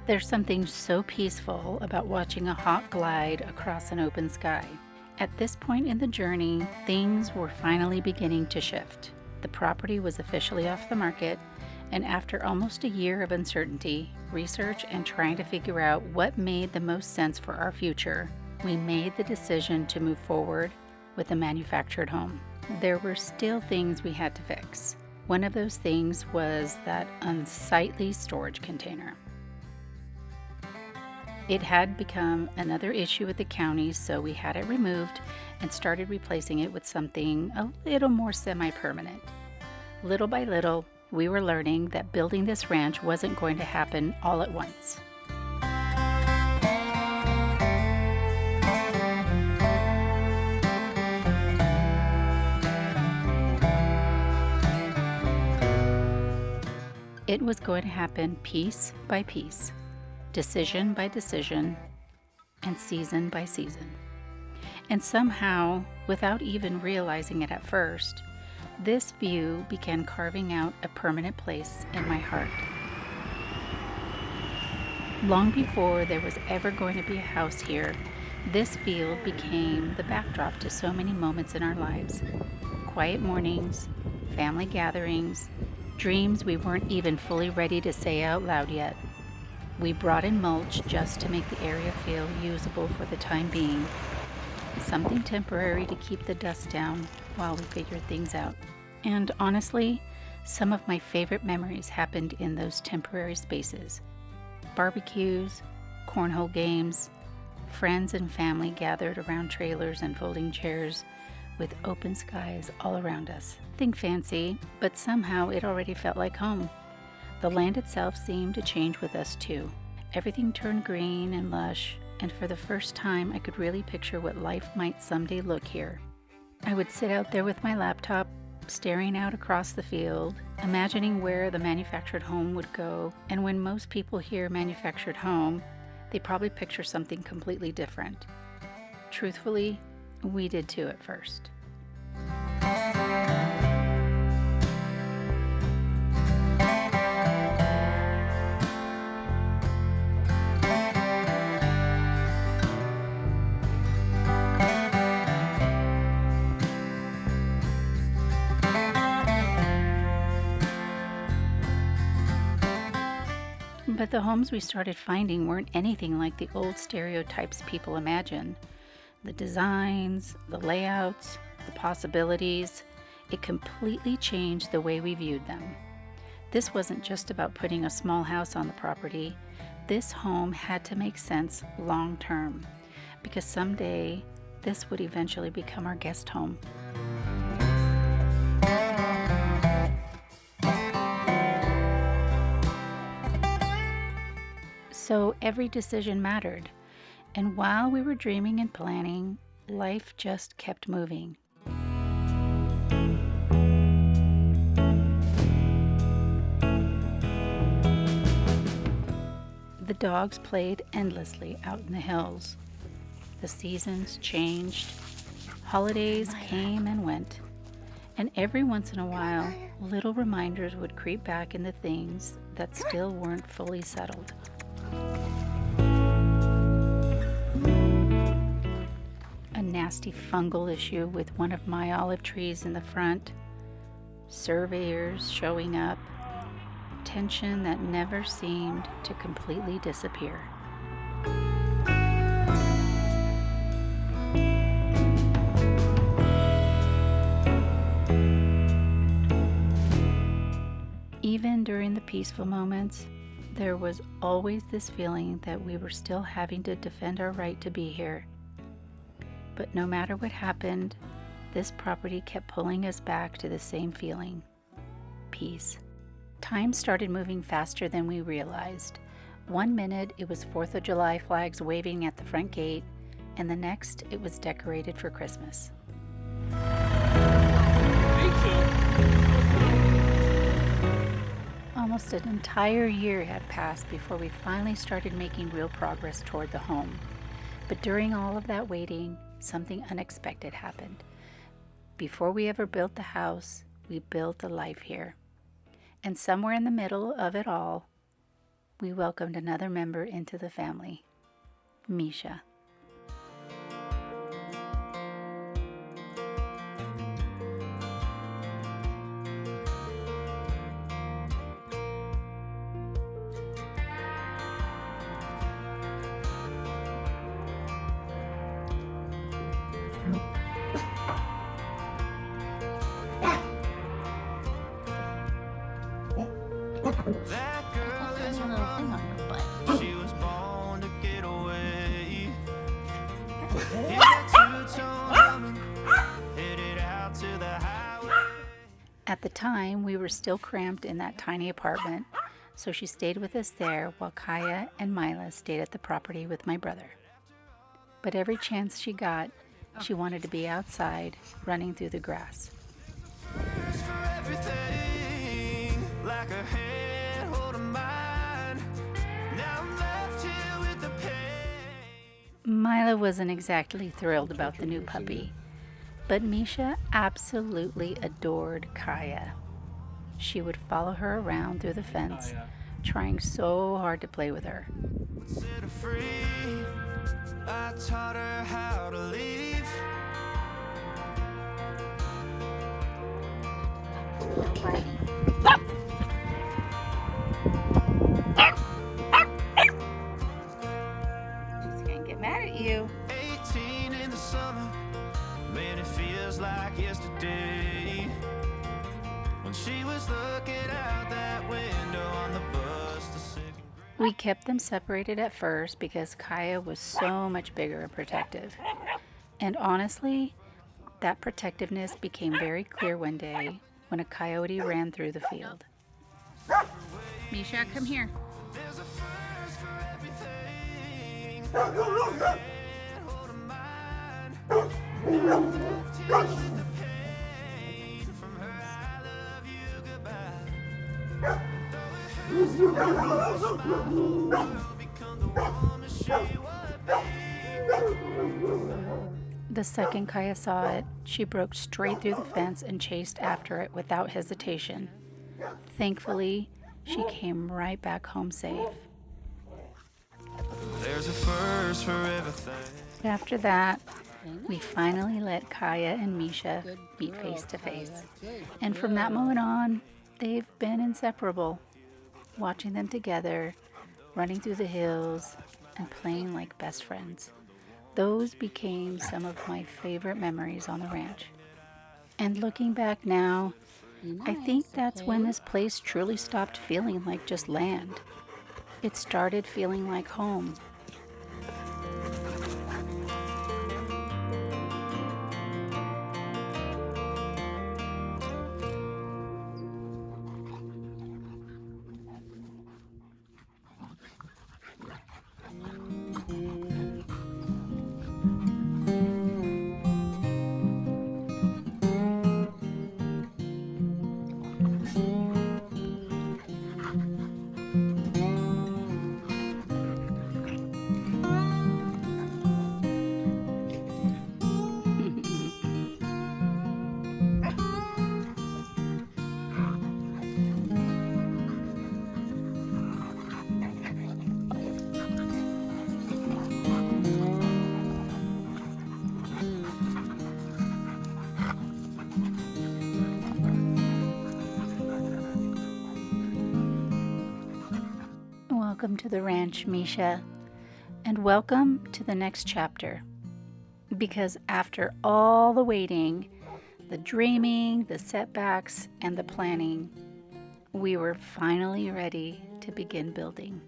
There's something so peaceful about watching a hawk glide across an open sky. At this point in the journey, things were finally beginning to shift. The property was officially off the market, and after almost a year of uncertainty, research, and trying to figure out what made the most sense for our future, we made the decision to move forward with a manufactured home. There were still things we had to fix. One of those things was that unsightly storage container. It had become another issue with the county, so we had it removed and started replacing it with something a little more semi-permanent. Little by little, we were learning that building this ranch wasn't going to happen all at once. It was going to happen piece by piece, decision by decision, and season by season. And somehow, without even realizing it at first, this view began carving out a permanent place in my heart. Long before there was ever going to be a house here, this field became the backdrop to so many moments in our lives. Quiet mornings, family gatherings, dreams we weren't even fully ready to say out loud yet. We brought in mulch just to make the area feel usable for the time being. Something temporary to keep the dust down while we figured things out. And honestly, some of my favorite memories happened in those temporary spaces. Barbecues, cornhole games, friends and family gathered around trailers and folding chairs with open skies all around us. Nothing fancy, but somehow it already felt like home. The land itself seemed to change with us too. Everything turned green and lush, and for the first time I could really picture what life might someday look here. I would sit out there with my laptop, staring out across the field, imagining where the manufactured home would go, and when most people hear manufactured home, they probably picture something completely different. Truthfully, we did too at first. But the homes we started finding weren't anything like the old stereotypes people imagine. The designs, the layouts, the possibilities, it completely changed the way we viewed them. This wasn't just about putting a small house on the property. This home had to make sense long term, because someday this would eventually become our guest home. So every decision mattered, and while we were dreaming and planning, life just kept moving. The dogs played endlessly out in the hills. The seasons changed, holidays came and went, and every once in a while, little reminders would creep back in the things that still weren't fully settled. A nasty fungal issue with one of my olive trees in the front, surveyors showing up, tension that never seemed to completely disappear. Even during the peaceful moments, there was always this feeling that we were still having to defend our right to be here. But no matter what happened, this property kept pulling us back to the same feeling: peace. Time started moving faster than we realized. One minute it was 4th of July flags waving at the front gate, and the next it was decorated for Christmas. Almost an entire year had passed before we finally started making real progress toward the home. But during all of that waiting, something unexpected happened. Before we ever built the house, we built a life here. And somewhere in the middle of it all, we welcomed another member into the family, Meisha. That girl is a runner. She was born to get away. Hear that two-tone humming, headed out to the highway. At the time, we were still cramped in that tiny apartment, so she stayed with us there while Kaya and Mila stayed at the property with my brother. But every chance she got, she wanted to be outside, running through the grass. First for everything, like a hand holding mine. Now I'm left here with the pain. Mila wasn't exactly thrilled about the new puppy, but Meisha absolutely adored Kaya. She would follow her around through the fence, trying so hard to play with her. Set her free. I taught her how to leave. She's gonna get mad at you. 18 in the summer, man, it feels like yesterday. When she was looking out that window on the bus to second grade. We kept them separated at first because Kaya was so much bigger and protective. And honestly, that protectiveness became very clear one day when a coyote ran through the field. Meisha, come here. There's a first for everything. Hold of mine. Now I'm left here with the pain from her I love you goodbye. Though it hurts to watch my whole world become the woman she would be. The second Kaya saw it, she broke straight through the fence and chased after it without hesitation. Thankfully, she came right back home safe. There's a first for everything. After that, we finally let Kaya and Meisha meet face to face. And from that moment on, they've been inseparable. Watching them together, running through the hills, and playing like best friends. Those became some of my favorite memories on the ranch. And looking back now, I think that's when this place truly stopped feeling like just land. It started feeling like home. Welcome to the ranch, Meisha, and welcome to the next chapter. Because after all the waiting, the dreaming, the setbacks, and the planning, we were finally ready to begin building.